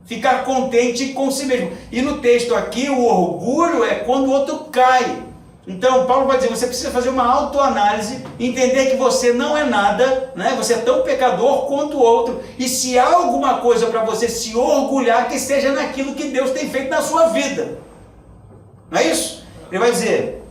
Ficar contente com si mesmo. E no texto aqui, o orgulho é quando o outro cai. Então, Paulo vai dizer, você precisa fazer uma autoanálise, entender que você não é nada, né? Você é tão pecador quanto o outro, e se há alguma coisa para você se orgulhar, que seja naquilo que Deus tem feito na sua vida. Não é isso? Ele vai dizer,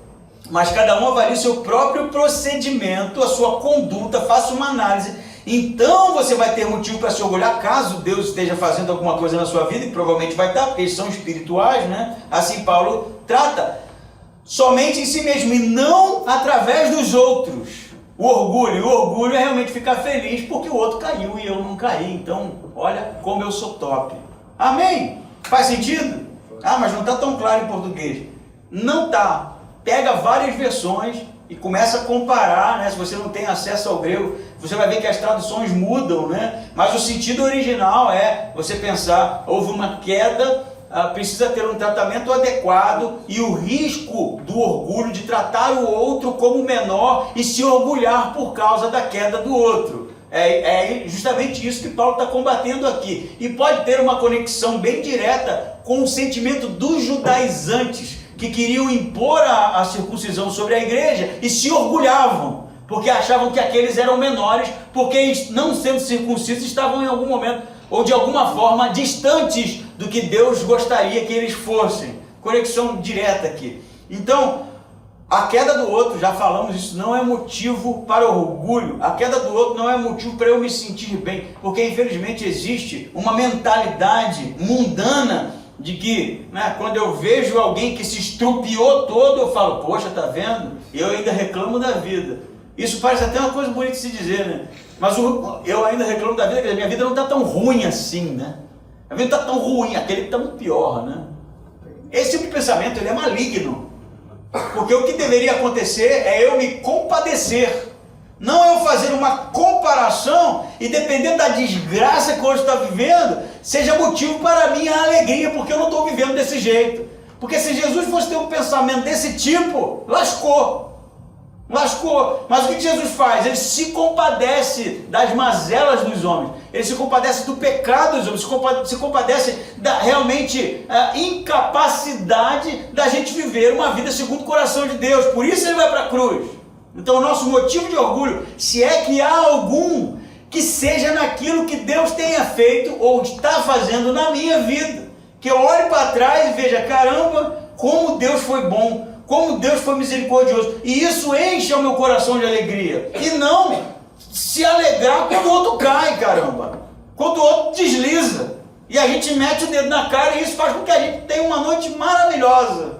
mas cada um avalie o seu próprio procedimento, a sua conduta, faça uma análise, então você vai ter motivo para se orgulhar, caso Deus esteja fazendo alguma coisa na sua vida, e provavelmente vai estar, porque eles são espirituais, né? Assim Paulo trata. Somente em si mesmo e não através dos outros. O orgulho é realmente ficar feliz porque o outro caiu e eu não caí. Então, olha como eu sou top. Amém? Faz sentido? Ah, mas não está tão claro em português. Não está. Pega várias versões e começa a comparar, né? Se você não tem acesso ao grego, você vai ver que as traduções mudam, né? Mas o sentido original é você pensar, houve uma queda, precisa ter um tratamento adequado e o risco do orgulho de tratar o outro como menor e se orgulhar por causa da queda do outro. É justamente isso que Paulo está combatendo aqui. E pode ter uma conexão bem direta com o sentimento dos judaizantes que queriam impor a circuncisão sobre a igreja e se orgulhavam, porque achavam que aqueles eram menores, porque não sendo circuncisos estavam em algum momento ou de alguma forma distantes do que Deus gostaria que eles fossem. Conexão direta aqui. Então, a queda do outro, já falamos isso, não é motivo para orgulho. A queda do outro não é motivo para eu me sentir bem, porque infelizmente existe uma mentalidade mundana de que, né, quando eu vejo alguém que se estrupiou todo, eu falo, poxa, tá vendo? Eu ainda reclamo da vida. Isso parece até uma coisa bonita de se dizer, né? Mas eu ainda reclamo da vida, porque a minha vida não está tão ruim assim, né? A vida não está tão ruim, aquele que está muito pior, né? Esse tipo de pensamento, ele é maligno. Porque o que deveria acontecer é eu me compadecer. Não eu fazer uma comparação e dependendo da desgraça que hoje está vivendo, seja motivo para a minha alegria, porque eu não estou vivendo desse jeito. Porque se Jesus fosse ter um pensamento desse tipo, lascou. Mas o que Jesus faz? Ele se compadece das mazelas dos homens, ele se compadece do pecado dos homens, se compadece da realmente incapacidade da gente viver uma vida segundo o coração de Deus. Por isso ele vai para a cruz. Então o nosso motivo de orgulho, se é que há algum, que seja naquilo que Deus tenha feito ou está fazendo na minha vida, que eu olhe para trás e veja, caramba, como Deus foi bom, como Deus foi misericordioso, e isso enche o meu coração de alegria, e não se alegrar quando o outro cai, caramba, quando o outro desliza, e a gente mete o dedo na cara, e isso faz com que a gente tenha uma noite maravilhosa,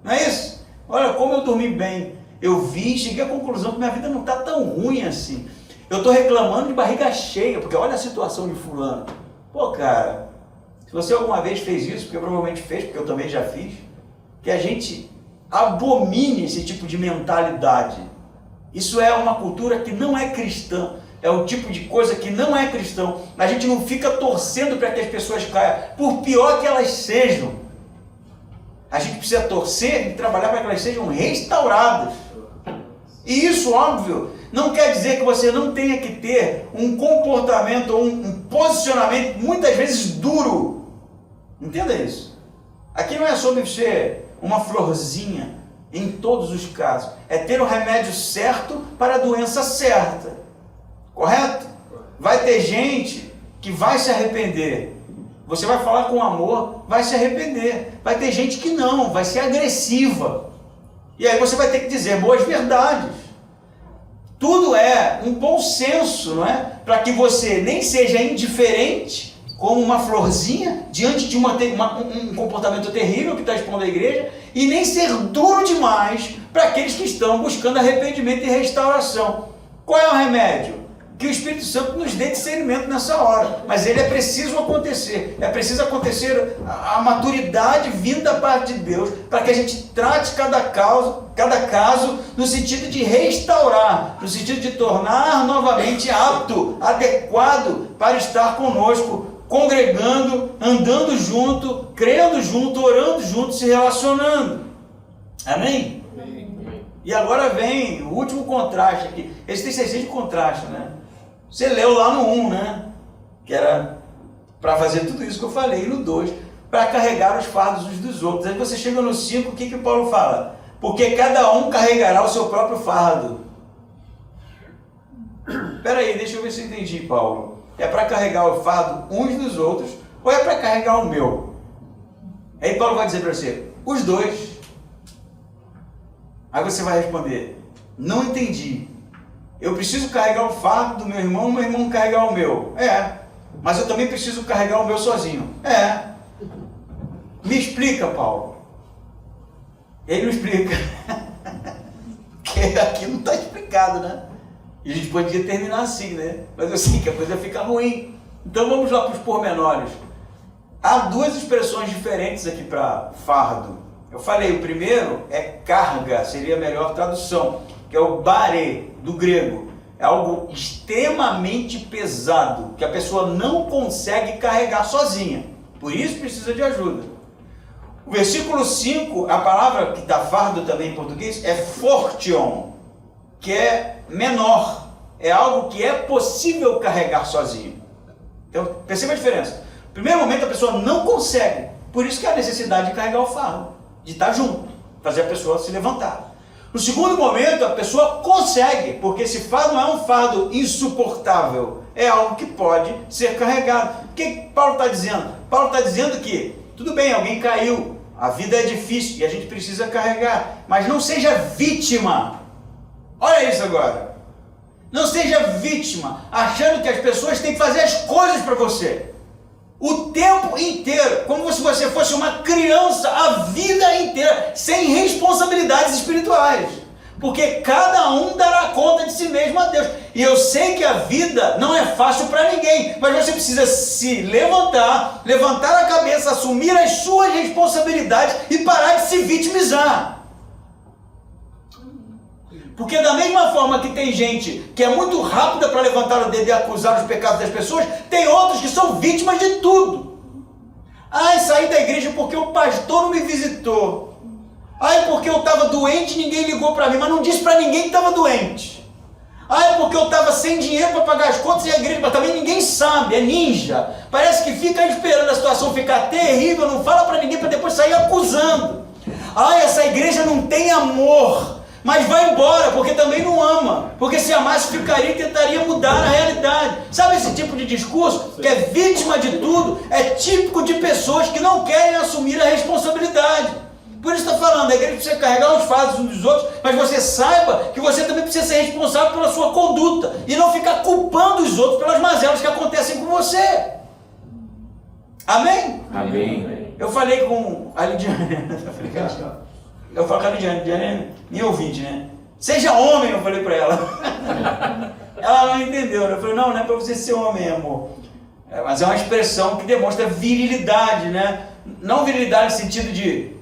não é isso? Olha como eu dormi bem, eu cheguei à conclusão que minha vida não está tão ruim assim, eu estou reclamando de barriga cheia, porque olha a situação de fulano. Pô, cara, se você alguma vez fez isso, porque provavelmente fez, porque eu também já fiz, que a gente abomine esse tipo de mentalidade. Isso é uma cultura que não é cristã, é o tipo de coisa que não é cristão. A gente não fica torcendo para que as pessoas caiam, por pior que elas sejam. A gente precisa torcer e trabalhar para que elas sejam restauradas. E isso, óbvio, não quer dizer que você não tenha que ter um comportamento ou um posicionamento muitas vezes duro. Entenda isso. Aqui não é sobre ser uma florzinha em todos os casos. É ter o remédio certo para a doença certa. Correto? Vai ter gente que vai se arrepender. Você vai falar com amor, vai se arrepender. Vai ter gente que não, vai ser agressiva. E aí você vai ter que dizer boas verdades. Tudo é um bom senso, não é? Para que você nem seja indiferente, como uma florzinha, diante de um comportamento terrível que está expondo a igreja, e nem ser duro demais para aqueles que estão buscando arrependimento e restauração. Qual é o remédio? Que o Espírito Santo nos dê discernimento nessa hora, mas ele é preciso acontecer, a maturidade vinda da parte de Deus, para que a gente trate cada caso no sentido de restaurar, no sentido de tornar novamente apto, adequado para estar conosco, congregando, andando junto, crendo junto, orando junto, se relacionando. Amém? E agora vem o último contraste aqui. Esse tem 600 de contraste, né? Você leu lá no 1, né? Que era para fazer tudo isso que eu falei. E no 2, para carregar os fardos uns dos outros. Aí você chega no 5, o que o Paulo fala? Porque cada um carregará o seu próprio fardo. Espera aí, deixa eu ver se eu entendi, Paulo. É para carregar o fardo uns dos outros ou é para carregar o meu? Aí Paulo vai dizer para você, os dois. Aí você vai responder, não entendi. Eu preciso carregar o fardo do meu irmão carregar o meu. Mas eu também preciso carregar o meu sozinho. Me explica, Paulo. Ele não explica. Porque aqui não está explicado, né? E a gente podia terminar assim, né? Mas eu sei que a coisa fica ruim. Então vamos lá para os pormenores. Há duas expressões diferentes aqui para fardo. Eu falei, o primeiro é carga, seria a melhor tradução, que é o bare, do grego. É algo extremamente pesado, que a pessoa não consegue carregar sozinha. Por isso precisa de ajuda. O versículo 5, a palavra que dá fardo também em português, é fortion, que é menor. É algo que é possível carregar sozinho. Então, perceba a diferença. No primeiro momento a pessoa não consegue, por isso que há a necessidade de carregar o fardo, de estar junto, fazer a pessoa se levantar. No segundo momento a pessoa consegue, porque esse fardo não é um fardo insuportável, é algo que pode ser carregado. O que Paulo está dizendo? Paulo está dizendo que, tudo bem, alguém caiu, a vida é difícil e a gente precisa carregar, mas não seja vítima. Olha isso agora. Não seja vítima, achando que as pessoas têm que fazer as coisas para você. O tempo inteiro, como se você fosse uma criança a vida inteira, sem responsabilidades espirituais. Porque cada um dará conta de si mesmo a Deus. E eu sei que a vida não é fácil para ninguém, mas você precisa se levantar a cabeça, assumir as suas responsabilidades e parar de se vitimizar. Porque da mesma forma que tem gente que é muito rápida para levantar o dedo e acusar os pecados das pessoas, tem outros que são vítimas de tudo. Saí da igreja porque o pastor não me visitou. Porque eu estava doente e ninguém ligou para mim, mas não disse para ninguém que estava doente. Porque eu estava sem dinheiro para pagar as contas e a igreja, mas também ninguém sabe, é ninja. Parece que fica esperando a situação ficar terrível, não fala para ninguém para depois sair acusando. Essa igreja não tem amor. Mas vai embora, porque também não ama. Porque se amasse, ficaria e tentaria mudar a realidade. Sabe esse tipo de discurso? Que é vítima de tudo, é típico de pessoas que não querem assumir a responsabilidade. Por isso está falando, a igreja precisa carregar os fardos uns dos outros, mas você saiba que você também precisa ser responsável pela sua conduta. E não ficar culpando os outros pelas mazelas que acontecem com você. Amém? Amém. Eu falei com a Lidiane. Eu falo com a Lidiane é minha ouvinte, né? Seja homem, eu falei para ela. Ela não entendeu, né? Eu falei, não é para você ser homem, amor. Mas é uma expressão que demonstra virilidade, né? Não virilidade no sentido de,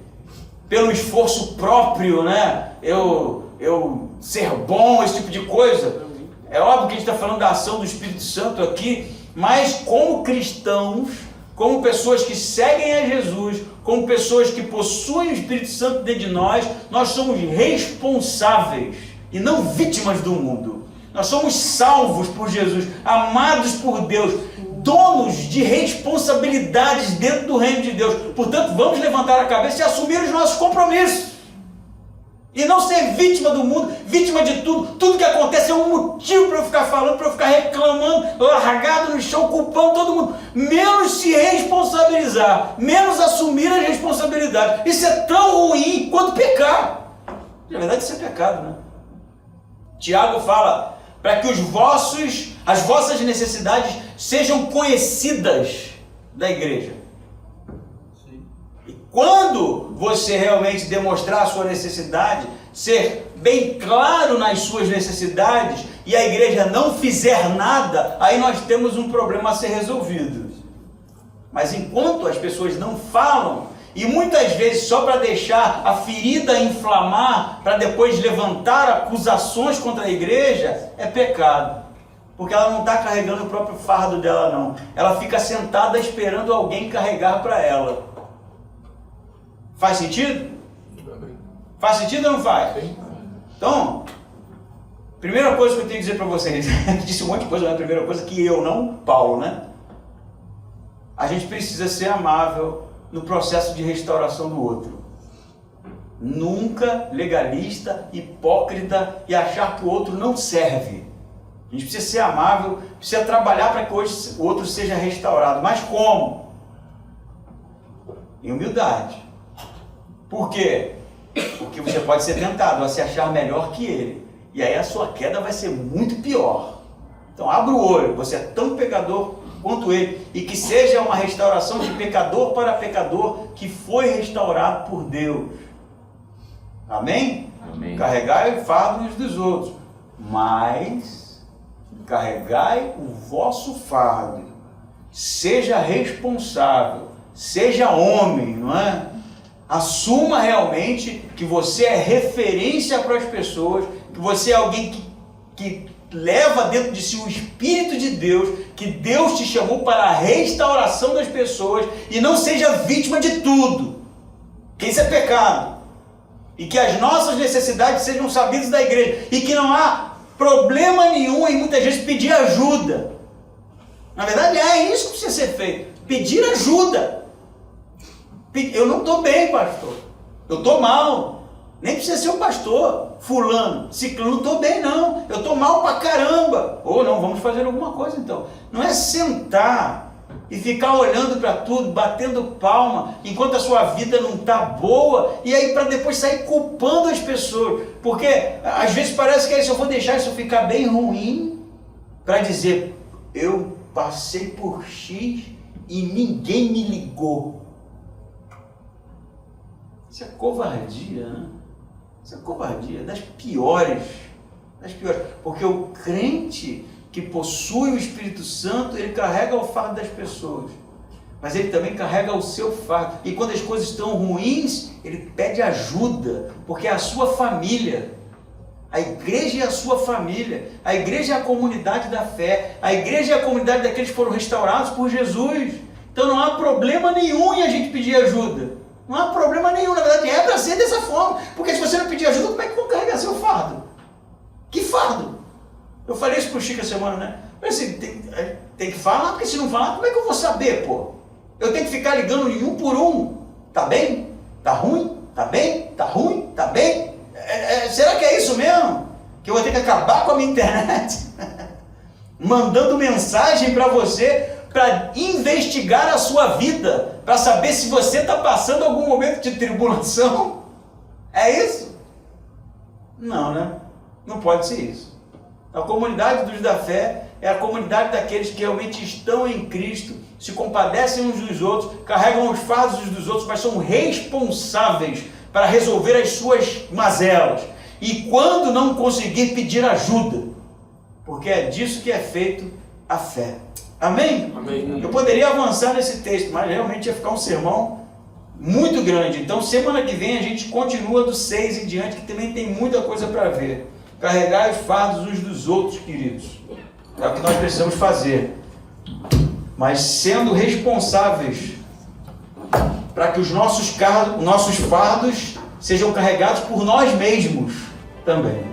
pelo esforço próprio, né? Eu ser bom, esse tipo de coisa. É óbvio que a gente está falando da ação do Espírito Santo aqui, mas como cristãos, como pessoas que seguem a Jesus, como pessoas que possuem o Espírito Santo dentro de nós somos responsáveis e não vítimas do mundo. Nós somos salvos por Jesus, amados por Deus, donos de responsabilidades dentro do reino de Deus. Portanto, vamos levantar a cabeça e assumir os nossos compromissos. E não ser vítima do mundo, vítima de tudo. Tudo que acontece é um motivo para eu ficar falando, para eu ficar reclamando, largado no chão, culpando todo mundo. Menos se responsabilizar, menos assumir as responsabilidades. Isso é tão ruim quanto pecar. Na verdade, isso é pecado, né? Tiago fala, para que as vossas necessidades sejam conhecidas da igreja. Quando você realmente demonstrar a sua necessidade, ser bem claro nas suas necessidades e a igreja não fizer nada, aí nós temos um problema a ser resolvido. Mas enquanto as pessoas não falam, e muitas vezes só para deixar a ferida inflamar, para depois levantar acusações contra a igreja, é pecado. Porque ela não está carregando o próprio fardo dela, não. Ela fica sentada esperando alguém carregar para ela. Faz sentido? Faz sentido ou não faz? Então, primeira coisa que eu tenho que dizer para vocês, disse um monte de coisa, mas a primeira coisa que eu, não Paulo, né? a gente precisa ser amável no processo de restauração do outro. Nunca legalista, hipócrita e achar que o outro não serve. A gente precisa ser amável, precisa trabalhar para que o outro seja restaurado. Mas como? Em humildade. Por quê? Porque você pode ser tentado a se achar melhor que ele. E aí a sua queda vai ser muito pior. Então abra o olho, você é tão pecador quanto ele. E que seja uma restauração de pecador para pecador que foi restaurado por Deus. Amém? Amém. Carregai o fardo uns dos outros. Mas carregai o vosso fardo. Seja responsável. Seja homem, não é? Assuma realmente que você é referência para as pessoas, que você é alguém que leva dentro de si o Espírito de Deus, que Deus te chamou para a restauração das pessoas e não seja vítima de tudo, que isso é pecado, e que as nossas necessidades sejam sabidas da igreja, e que não há problema nenhum em muitas vezes pedir ajuda. Na verdade é isso que precisa ser feito, pedir ajuda. Eu não estou bem, pastor, eu estou mal. Nem precisa ser um pastor, fulano, ciclano, não estou bem não, eu estou mal pra caramba. Ou não, vamos fazer alguma coisa então. Não é sentar e ficar olhando para tudo, batendo palma, enquanto a sua vida não está boa, e aí para depois sair culpando as pessoas. Porque às vezes parece que aí, se eu vou deixar isso ficar bem ruim, para dizer, eu passei por X e ninguém me ligou. Isso é covardia, né? Isso é covardia, das piores, porque o crente que possui o Espírito Santo, ele carrega o fardo das pessoas, mas ele também carrega o seu fardo, e quando as coisas estão ruins, ele pede ajuda, porque é a sua família, a igreja é a sua família, a igreja é a comunidade da fé, a igreja é a comunidade daqueles que foram restaurados por Jesus, então não há problema nenhum em a gente pedir ajuda. Não há problema nenhum, na verdade é para ser dessa forma, porque se você não pedir ajuda, como é que vão carregar seu fardo? Que fardo? Eu falei isso para o Chico essa semana, né? Mas assim, tem que falar, porque se não falar, como é que eu vou saber, pô? Eu tenho que ficar ligando em um por um, tá bem? Tá ruim? Tá bem? Tá ruim? Tá bem? Será que é isso mesmo? Que eu vou ter que acabar com a minha internet? Mandando mensagem para você, para investigar a sua vida, para saber se você está passando algum momento de tribulação. É isso? Não, né? Não pode ser isso. A comunidade dos da fé é a comunidade daqueles que realmente estão em Cristo, se compadecem uns dos outros, carregam os fardos uns dos outros, mas são responsáveis para resolver as suas mazelas. E quando não conseguir, pedir ajuda, porque é disso que é feito a fé. Amém? Amém. Eu poderia avançar nesse texto, mas realmente ia ficar um sermão muito grande. Então, semana que vem a gente continua do 6 em diante, que também tem muita coisa para ver. Carregar os fardos uns dos outros, queridos. É o que nós precisamos fazer. Mas sendo responsáveis para que os nossos fardos sejam carregados por nós mesmos também.